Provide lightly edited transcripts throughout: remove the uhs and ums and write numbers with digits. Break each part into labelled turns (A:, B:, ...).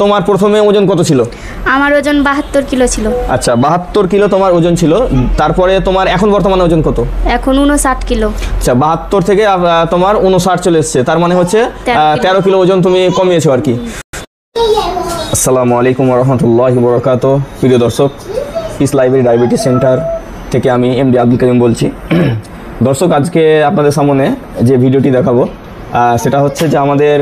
A: তোমার প্রথমে ওজন কত ছিল?
B: আমার ওজন 72 কিলো ছিল।
A: আচ্ছা 72 কিলো তোমার ওজন ছিল, তারপরে তোমার এখন বর্তমানে ওজন কত?
B: এখন 59 কিলো।
A: আচ্ছা 72 থেকে তোমার 59 চলে এসেছে, তার মানে হচ্ছে 13 কিলো ওজন তুমি কমিয়েছো আর কি। আসসালামু আলাইকুম ওয়া রাহমাতুল্লাহি ওয়া বারাকাতুহু। প্রিয় দর্শক, পিস লাইব্রেরি ডায়াবেটিস সেন্টার থেকে আমি এমডি আব্দুল কারিম বলছি। দর্শক, আজকে আপনাদের সামনে যে ভিডিওটি দেখাবো সেটা হচ্ছে যে আমাদের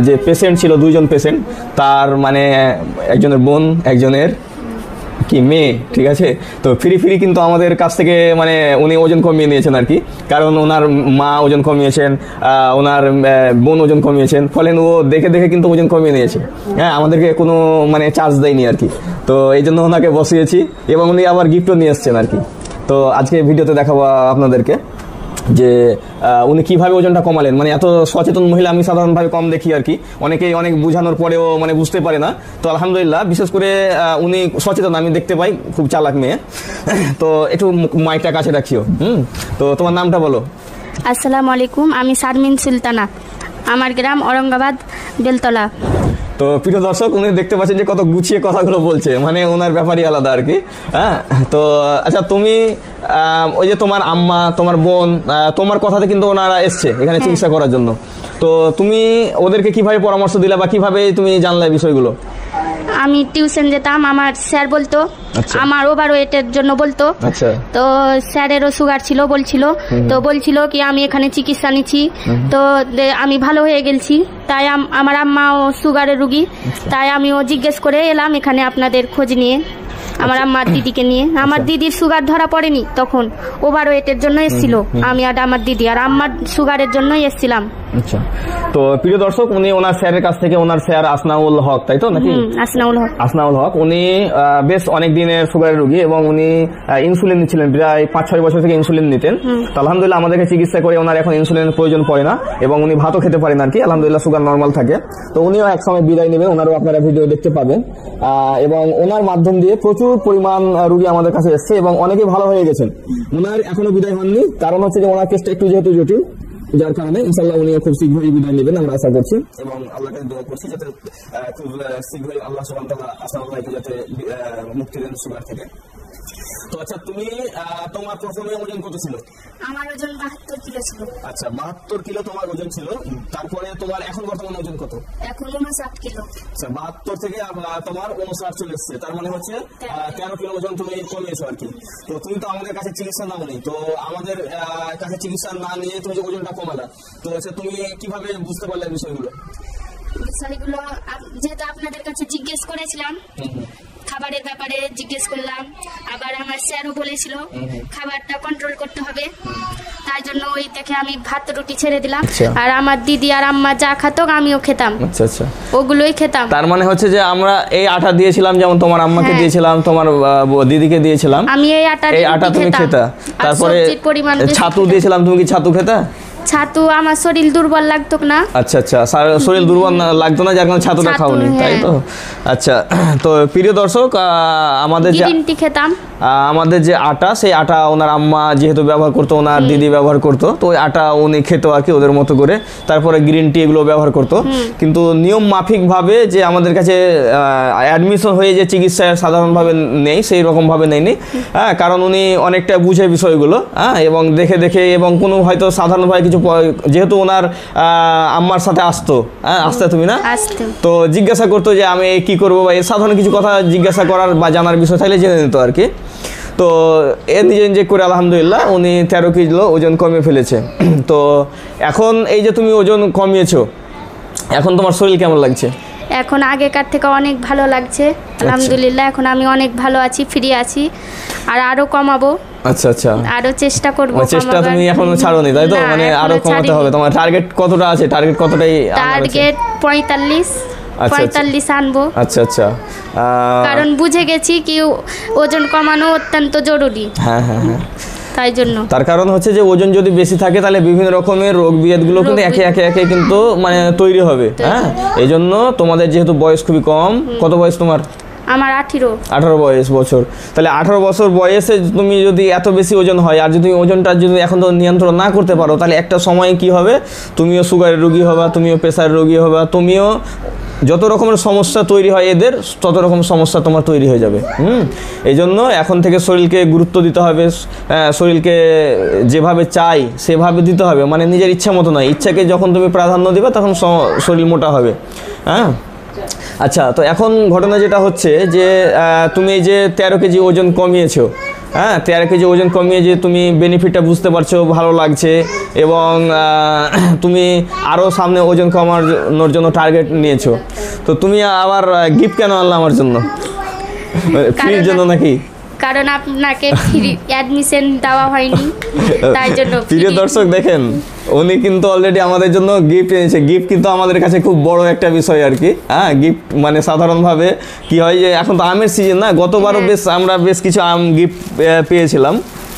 A: যে পেশেন্ট ছিল, দুইজন পেশেন্ট, তার মানে একজনের বোন, একজনের কি মেয়ে, ঠিক আছে। তো ফ্রি কিন্তু আমাদের কাছ থেকে মানে উনি ওজন কমিয়ে নিয়েছেন আর কি, কারণ ওনার মা ওজন কমিয়েছেন, ওনার বোন ওজন কমিয়েছেন, ফলে ও দেখে দেখে কিন্তু ওজন কমিয়ে নিয়েছে। হ্যাঁ, আমাদেরকে কোনো মানে চার্জ দেয়নি আর কি। তো এই জন্য ওনাকে বসিয়েছি এবং উনি আবার গিফটও নিয়ে এসছেন আর কি। তো আজকে ভিডিওতে দেখাবো আপনাদেরকে যে উনি কিভাবে ওজনটা কমালেন। মানে এত সচেতন মহিলা আমি সাধারণভাবে কম দেখি আর কি, অনেকেই অনেক বোঝানোর পরেও মানে বুঝতে পারে না। তো আলহামদুলিল্লাহ, বিশেষ করে উনি সচেতন আমি দেখতে পাই, খুব চালাক মেয়ে। তো একটু মাইকটা কাছে রাখিও। তো তোমার নামটা বলো।
B: আসসালামু আলাইকুম, আমি শারমিন সুলতানা, আমার গ্রাম ঔরঙ্গাবাদ বেলতলা।
A: তো প্রিয় দর্শক, উনি দেখতে পাচ্ছেন যে কত গুছিয়ে কথাগুলো বলছে, মানে ওনার ব্যাপারই আলাদা আর কি। হ্যাঁ, তো আচ্ছা তুমি ওই যে তোমার আম্মা, তোমার বোন, তোমার কথাতে কিন্তু ওনারা এসছে এখানে চিকিৎসা করার জন্য। তো তুমি ওদেরকে কিভাবে পরামর্শ দিলা বা কিভাবে তুমি জানলে বিষয়গুলো?
B: আমি টিউশন যেতাম, আমার স্যার বলতো, আমার ওভারওয়েটের জন্য বলতো। তো স্যারেরও সুগার ছিল, বলছিল কি আমি এখানে চিকিৎসা নিচ্ছি, তো আমি ভালো হয়ে গেছি। তাই আমার আম্মাও সুগারের রুগী, তাই আমিও জিজ্ঞেস করে এলাম এখানে আপনাদের খোঁজ নিয়ে, আমার আম্মার দিদিকে নিয়ে। আমার দিদির সুগার ধরা পড়েনি, তখন ওভারওয়েটের জন্য এসেছিল। আমি আর আমার দিদি আর আম্মার সুগারের জন্যই এসেছিলাম।
A: আচ্ছা, তো প্রিয় দর্শক, উনি ওনার স্যারের কাছ থেকে, ওনার স্যার আসনাউল হক, তাই তো নাকি? আসনাউল হক উনি বেশ অনেক দিনের সুগারের রোগী এবং উনি ইনসুলিন নিচ্ছিলেন, প্রায় 5-6 বছর থেকে ইনসুলিন নিতেন। তো আলহামদুলিল্লাহ আমাদেরকে চিকিৎসা করে ওনার এখন ইনসুলিনের প্রয়োজন পড়ে না এবং উনি ভাতও খেতে পারেন আর কি। আলহামদুলিল্লাহ সুগার নর্মাল থাকে। তো উনিও এক সময় বিদায় নেবেন, ওনারও আপনারা ভিডিও দেখতে পাবেন। এবং ওনার মাধ্যম দিয়ে প্রচুর পরিমাণ রোগী আমাদের কাছে এসছে এবং অনেকেই ভালো হয়ে গেছেন। ওনার এখনো বিদায় হননি, কারণ হচ্ছে যে ওনার কেসটা একটু যেহেতু জটিল, যার কারণে ইনশাআল্লাহ উনি খুব শীঘ্রই বিদায় নেবেন আমরা আশা করছি এবং আল্লাহকে দোয়া করছি যাতে খুব শীঘ্রই আল্লাহ সুবহানাহু ওয়া তাআলা আসমানকে যাতে মুক্তি দেন সুগার থেকে। তো আচ্ছা, তুমি তোমার প্রথমে ওজন কত ছিল?
B: আমার ওজন 72 কিলো ছিল।
A: আচ্ছা 72 কিলো তোমার ওজন ছিল, তারপরে তোমার এখন বর্তমানে ওজন কত?
B: এখন 59 কিলো।
A: আচ্ছা 72 থেকে তোমার 59 চলে এসেছে, তার মানে হচ্ছে 13 কিলো ওজন তুমি কমিয়েছো আর কি। তো তুমি তো আমাদের কাছে চিকিৎসা নাও নি, তো আমাদের কাছে চিকিৎসা না নিয়ে তুমি যে ওজনটা কমালা, তো আচ্ছা তুমি কিভাবে বুঝতে পারলে বিষয়গুলো?
B: যেহেতু আপনাদের কাছে জিজ্ঞেস করেছিলাম, খাবারের ব্যাপারে জিজ্ঞেস করলাম, আবার আমার স্যারও বলেছিল খাবারটা কন্ট্রোল করতে হবে, তাই জন্য ওই দেখে আমি ভাত রুটি ছেড়ে দিলাম। আর আমার দিদি আর আম্মা যা খাতো আমিও খেতাম। আচ্ছা আচ্ছা, ওগুলোই খেতাম।
A: তার মানে হচ্ছে যে আমরা এই আটা দিয়েছিলাম, যেমন তোমার আম্মাকে দিয়েছিলাম, তোমার দিদিকে দিয়েছিলাম,
B: আমি এই আটা
A: তুমি খেতা। তারপরে ছাতু দিয়েছিলাম, তুমি কি ছাতু খেতা?
B: ছাতু আমার শরীর দুর্বল লাগতো না।
A: আচ্ছা আচ্ছা, শরীর দুর্বল লাগতো না, যার কারণে ছাতুটা খাওনি, তাই তো? আচ্ছা, তো প্রিয় দর্শক, আমাদের যে আটা, সেই আটা ওনার আম্মা যেহেতু ব্যবহার করতো, ওনার দিদি ব্যবহার করতো, তো ওই আটা উনি খেতো আর কি ওদের মতো করে। তারপরে গ্রিন টি এগুলো ব্যবহার করতো, কিন্তু নিয়ম মাফিক ভাবে যে আমাদের কাছে অ্যাডমিশন হয়ে যে চিকিৎসা সাধারণভাবে নেই, সেই রকম ভাবে নেয়নি। হ্যাঁ, কারণ উনি অনেকটা বুঝে বিষয়গুলো, হ্যাঁ, এবং দেখে দেখে এবং কোনো হয়তো সাধারণভাবে কিছু, যেহেতু ওনার আম্মার সাথে আসতো, হ্যাঁ আসতে তুমি না, তো জিজ্ঞাসা করতো যে আমি কি করবো, বা এই সাধারণ কিছু কথা জিজ্ঞাসা করার বা জানার বিষয় থাকলে জেনে নিত আর কি। তো নিজে নিজে করে আলহামদুলিল্লাহ উনি 13 কিলো ওজন কমিয়ে ফেলেছে। তো এখন এই যে তুমি ওজন কমিয়েছো, এখন তোমার শরীর কেমন লাগছে?
B: এখন আগেকার থেকে অনেক ভালো লাগছে আলহামদুলিল্লাহ। এখন আমি অনেক ভালো আছি, ফ্রি আছি, আর আরো কমাবো।
A: আচ্ছা আচ্ছা,
B: আরো চেষ্টা করব।
A: চেষ্টা তুমি এখনো ছাড়োনি, তাই তো? মানে আরো কমাতে হবে। তোমার টার্গেট কতটা আছে? টার্গেট কতটাই?
B: টার্গেট 45 আনবো।
A: আচ্ছা আচ্ছা,
B: কারণ বুঝে গেছি কি ওজন কমানো অত্যন্ত জরুরি।
A: হ্যাঁ হ্যাঁ হ্যাঁ,
B: তাই জন্য।
A: তার কারণ হচ্ছে যে ওজন যদি বেশি থাকে তাহলে বিভিন্ন রকমের রোগ বিয়াদগুলো কিন্তু একে একে কিন্তু মানে তৈরি হবে। হ্যাঁ, এই জন্য তোমাদের যেহেতু বয়স খুবই কম, কত বয়স তোমার?
B: আমার 18
A: বছর। তাহলে 18 বছর বয়সে তুমি যদি এত বেশি ওজন হয়, আর যদি ওজনটা যদি এখন তো নিয়ন্ত্রণ না করতে পারো, তাহলে একটা সময় কি হবে, তুমিও সুগারের রোগী হবা, তুমিও প্রেসারের রোগী হবা, তুমিও যত রকমের সমস্যা তৈরি হয় এদের, তত রকম সমস্যা তোমার তৈরি হয়ে যাবে। এই জন্য এখন থেকে শরীরকে গুরুত্ব দিতে হবে, শরীরকে যেভাবে চাই সেভাবে দিতে হবে, মানে নিজের ইচ্ছা মতো নয়। ইচ্ছাকে যখন তুমি প্রাধান্য দিবে তখন শরীর মোটা হবে। হ্যাঁ, আচ্ছা, তো এখন ঘটনা যেটা হচ্ছে যে তুমি এই যে 13 কেজি ওজন কমিয়েছো, হ্যাঁ 13 কেজি ওজন কমিয়ে যে তুমি বেনিফিটটা বুঝতে পারছো, ভালো লাগছে, এবং তুমি আরও সামনে ওজন কমানোর জন্য টার্গেট নিয়েছো। তো তুমি আবার গিফট কেন আনলে আমার জন্য? ফ্রির জন্য নাকি?
B: কারণ আপনাকে ফ্রি অ্যাডমিশন দেওয়া হয়নি, তাই জন্য।
A: প্রিয় দর্শক দেখেন, উনি কিন্তু অলরেডি আমাদের জন্য গিফট এনেছে। গিফট কিন্তু আমাদের কাছে খুব বড় একটা বিষয় আর কি। হ্যাঁ, গিফট মানে সাধারণভাবে কি হয় যে এখন তো আমের সিজন না, গতবারও আমরা বেশ কিছু আম গিফট পেয়েছিলাম।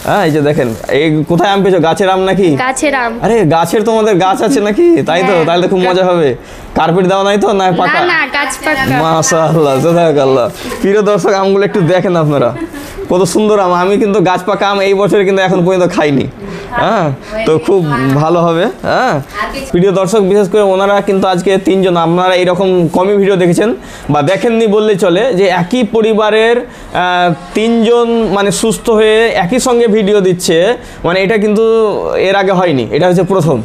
A: হ্যাঁ, এই যে দেখেন, এই কোথায় আম পেয়েছো? গাছের আম নাকি?
B: গাছের আম।
A: আরে গাছের তোমাদের গাছ আছে নাকি? তাই তো, তাহলে খুব মজা হবে। কার্পেট দেওয়া নাই তো, না পাকা?
B: না, গাছ পাকা।
A: মাশাআল্লাহ, জাযাকাল্লাহ। প্রিয় দর্শক, আমগুলো একটু দেখেন আপনারা, কত সুন্দর আম। আমি কিন্তু গাছ পাকা আম এই বছরে কিন্তু এখন পর্যন্ত খাইনি। হ্যাঁ, তো খুব ভালো হবে। হ্যাঁ, প্রিয় দর্শক, বিশেষ করে ওনারা কিন্তু আজকে 3 জন, আপনারা এইরকম কমই ভিডিও দেখেছেন বা দেখেননি বললেই চলে, যে একই পরিবারের 3 জন মানে সুস্থ হয়ে একই সঙ্গে ভিডিও দিচ্ছে, মানে এটা কিন্তু এর আগে হয়নি, এটা হচ্ছে প্রথম।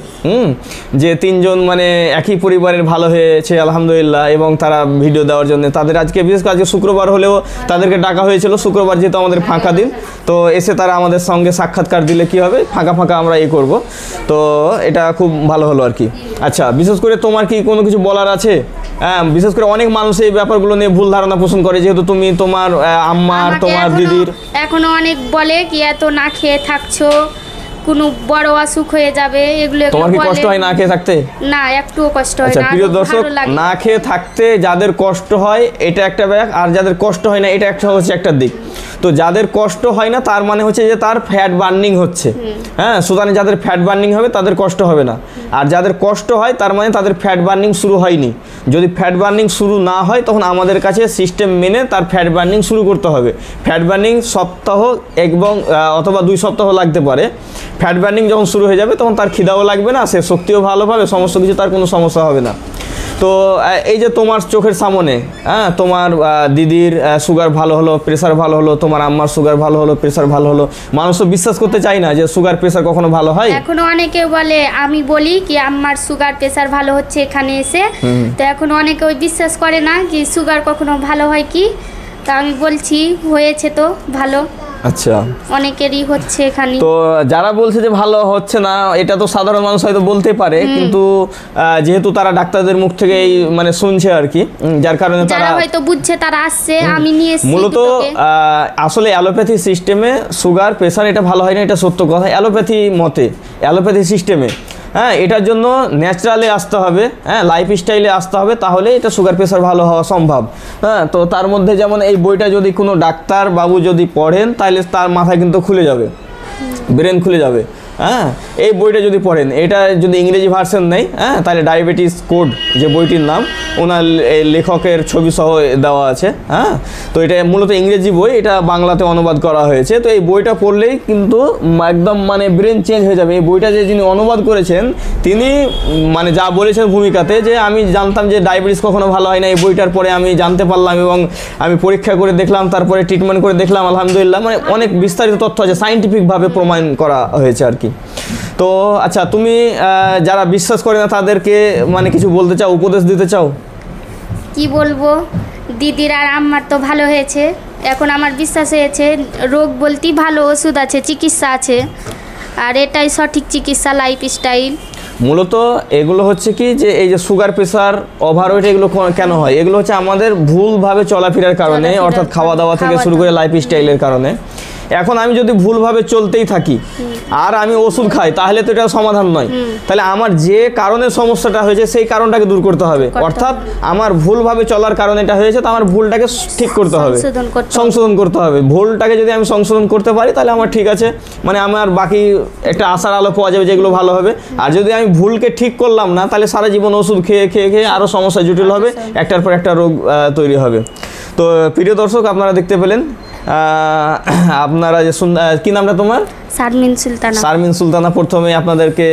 A: যে 3 জন মানে একই পরিবারের ভালো হয়েছে আলহামদুলিল্লাহ, এবং তারা ভিডিও দেওয়ার জন্য তাদের আজকে, বিশেষ করে আজকে শুক্রবার হলেও তাদেরকে ডাকা হয়েছিল। শুক্রবার যেহেতু আমাদের ফাঁকা দিন, তো এসে তারা আমাদের সঙ্গে সাক্ষাৎকার দিলে কি হবে, ফাঁকা আমরা করব। তো এটা খুব ভালো হলো আর কি। আচ্ছা, বিশেষ করে তোমার কি কোনো কিছু বলার আছে? হ্যাঁ, বিশেষ করে অনেক মানুষ এই ব্যাপারগুলো নিয়ে ভুল ধারণা পোষণ করে, যেহেতু তুমি তোমার আম্মার, তোমার দিদির
B: এখনো অনেক বলে কি এত না খেয়ে থাকছো, কোনো বড় অসুখ হয়ে যাবে, এগুলো।
A: তোমার কি কষ্ট হয় না খেয়ে থাকতে?
B: না, একটুও কষ্ট হয় না।
A: আচ্ছা প্রিয় দর্শক, না খেয়ে থাকতে যাদের কষ্ট হয় এটা একটা ব্যাপার, আর যাদের কষ্ট হয় না এটা হচ্ছে একটা দিক। তো যাদের কষ্ট হয় না তার মানে হচ্ছে যে তার ফ্যাট বার্নিং হচ্ছে। হ্যাঁ, সুতরাং যাদের ফ্যাট বার্নিং হবে তাদের কষ্ট হবে না, আর যাদের কষ্ট হয় তার মানে তাদের ফ্যাট বার্নিং শুরু হয়নি। যদি ফ্যাট বার্নিং শুরু না হয় তখন আমাদের কাছে সিস্টেম মেনে তার ফ্যাট বার্নিং শুরু করতে হবে। ফ্যাট বার্নিং সপ্তাহ এবং অথবা 2 সপ্তাহ লাগতে পারে। ফ্যাট বার্নিং যখন শুরু হয়ে যাবে তখন তার খিদাও লাগবে না, সে শক্তিও ভালো পাবে, সমস্ত কিছু তার কোনো সমস্যা হবে না। তো এই যে তোমার চোখের সামনে, হ্যাঁ, তোমার দিদির সুগার ভালো হলো, প্রেশার ভালো হলো, তোমার আম্মার সুগার ভালো হলো, প্রেশার ভালো হলো। মানুষ তো বিশ্বাস করতে চায় না যে সুগার প্রেশার কখনো ভালো হয়।
B: এখনো অনেকে বলে, আমি বলি কি আম্মার সুগার প্রেশার ভালো হচ্ছে এখানে এসে, তো এখন অনেকে ওই বিশ্বাস করে না কি সুগার কখনো ভালো হয় কি। তা আমি বলছি হয়েছে তো ভালো।
A: আচ্ছা,
B: অনেকেরই হচ্ছে এখানে।
A: তো যারা বলছে যে ভালো হচ্ছে না, এটা তো সাধারণ মানুষ হয়তো বলতে পারে, কিন্তু যেহেতু তারা ডাক্তারদের মুখ থেকেই মানে শুনছে আর কি, যার কারণে তারা
B: হয়তো বুঝছে, তারা আসছে, আমি নিয়ে এসেছি।
A: মূলত আসলে অ্যালোপ্যাথি সিস্টেমে সুগার প্রেশার এটা ভালো হয় না, এটা সত্য কথা। অ্যালোপ্যাথি মতে, অ্যালোপ্যাথি সিস্টেমে, হ্যাঁ, এটার জন্য ন্যাচারালি আসতে হবে, হ্যাঁ, লাইফস্টাইলে আসতে হবে, তাহলে এটা সুগার প্রেশার ভালো হওয়া সম্ভব। হ্যাঁ, তো তার মধ্যে যেমন এই বইটা যদি কোনো ডাক্তার বাবু যদি পড়েন তাহলে তার মাথায় কিন্তু খুলে যাবে, ব্রেন খুলে যাবে। হ্যাঁ, এই বইটা যদি পড়েন, এটা যদি ইংরেজি ভার্সন নেই, হ্যাঁ, তাহলে ডায়াবেটিস কোড যে বইটির নাম, ওনার লেখকের ছবি সহ দেওয়া আছে। হ্যাঁ, তো এটা মূলত ইংরেজি বই, এটা বাংলাতে অনুবাদ করা হয়েছে। তো এই বইটা পড়লেই কিন্তু একদম মানে ব্রেন চেঞ্জ হয়ে যাবে। এই বইটা যে যিনি অনুবাদ করেছেন তিনি মানে যা বলেছেন ভূমিকাতে, যে আমি জানতাম যে ডায়াবেটিস কখনো ভালো হয় না, এই বইটার পরে আমি জানতে পারলাম এবং আমি পরীক্ষা করে দেখলাম, তারপরে ট্রিটমেন্ট করে দেখলাম, আলহামদুলিল্লাহ, মানে অনেক বিস্তারিত তথ্য আছে, সাইন্টিফিকভাবে প্রমাণ করা হয়েছে আর কি। তো আচ্ছা, তুমি যারা বিশ্বাস করে না তাদেরকে মানে কিছু বলতে চাও, উপদেশ দিতে চাও?
B: কি বলবো, দিদির আর আম্মার তো ভালো হয়েছে, এখন আমার বিশ্বাস হয়েছে রোগ বলতেই ভালো ওষুধ আছে, চিকিৎসা আছে, আর এটাই সঠিক চিকিৎসা, লাইফস্টাইল।
A: মূলত এগুলো হচ্ছে কি, যে এই যে সুগার প্রেশার ওভারওয়েট এগুলো কেন হয়, এগুলো হচ্ছে আমাদের ভুলভাবে চলাফেরার কারণে, অর্থাৎ খাওয়া দাওয়া থেকে শুরু করে লাইফস্টাইলের কারণে। এখন আমি যদি ভুলভাবে চলতেই থাকি আর আমি ওষুধ খাই, তাহলে তো এটা সমাধান নয়। তাহলে আমার যে কারণে সমস্যাটা হয়েছে সেই কারণটাকে দূর করতে হবে, অর্থাৎ আমার ভুলভাবে চলার কারণে এটা হয়েছে, তো আমার ভুলটাকে ঠিক করতে হবে, সংশোধন করতে হবে। ভুলটাকে যদি আমি সংশোধন করতে পারি তাহলে আমার ঠিক আছে, মানে আমার বাকি একটা আশার আলো পাওয়া যাবে, যেগুলো ভালো হবে। আর যদি আমি ভুলকে ঠিক করলাম না, তাহলে সারা জীবন ওষুধ খেয়ে খেয়ে খেয়ে আরও সমস্যা জটিল হবে, একটার পর একটা রোগ তৈরি হবে। তো প্রিয় দর্শক, আপনারা দেখতে পেলেন আপনারা যে কি নামটা তোমার? শারমিন সুলতানা প্রথমে আপনাদেরকে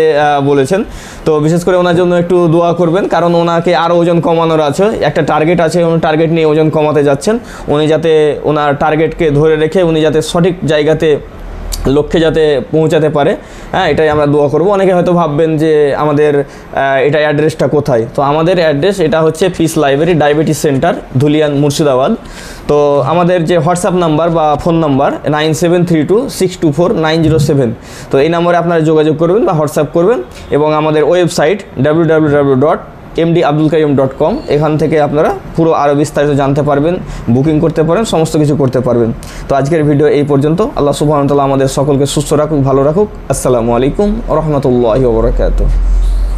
A: বলেছেন। তো বিশেষ করে ওনার জন্য একটু দোয়া করবেন, কারণ ওনাকে আরও ওজন কমানোর আছে, একটা টার্গেট আছে, উনি টার্গেট নিয়ে ওজন কমাতে যাচ্ছেন। উনি যাতে ওনার টার্গেটকে ধরে রেখে উনি যাতে সঠিক জায়গাতে লক্ষ্যে যাতে পৌঁছাতে পারে, হ্যাঁ, এটাই আমরা দোয়া করব। অনেকে হয়তো ভাববেন যে আমাদের এটা অ্যাড্রেসটা কোথায়। তো আমাদের অ্যাড্রেস এটা হচ্ছে piece library diabetes centre, Dhulian, Murshidabad. তো আমাদের যে হোয়াটসঅ্যাপ নাম্বার বা ফোন নাম্বার 9732624907, তো এই নম্বরে আপনারা যোগাযোগ করবেন বা হোয়াটসঅ্যাপ করবেন। এবং আমাদের ওয়েবসাইট www.mdabdulkarim.com, এখান থেকে আপনারা পুরো আরও বিস্তারিত জানতে পারবেন, বুকিং করতে পারেন, সমস্ত কিছু করতে পারবেন। তো আজকের ভিডিও এই পর্যন্ত। আল্লাহ সুবহানাহু ওয়া তাআলা আমাদের সকলকে সুস্থ রাখুক, ভালো রাখুক। আসসালামু আলাইকুম ওয়া রাহমাতুল্লাহি ওয়া বারাকাতুহু।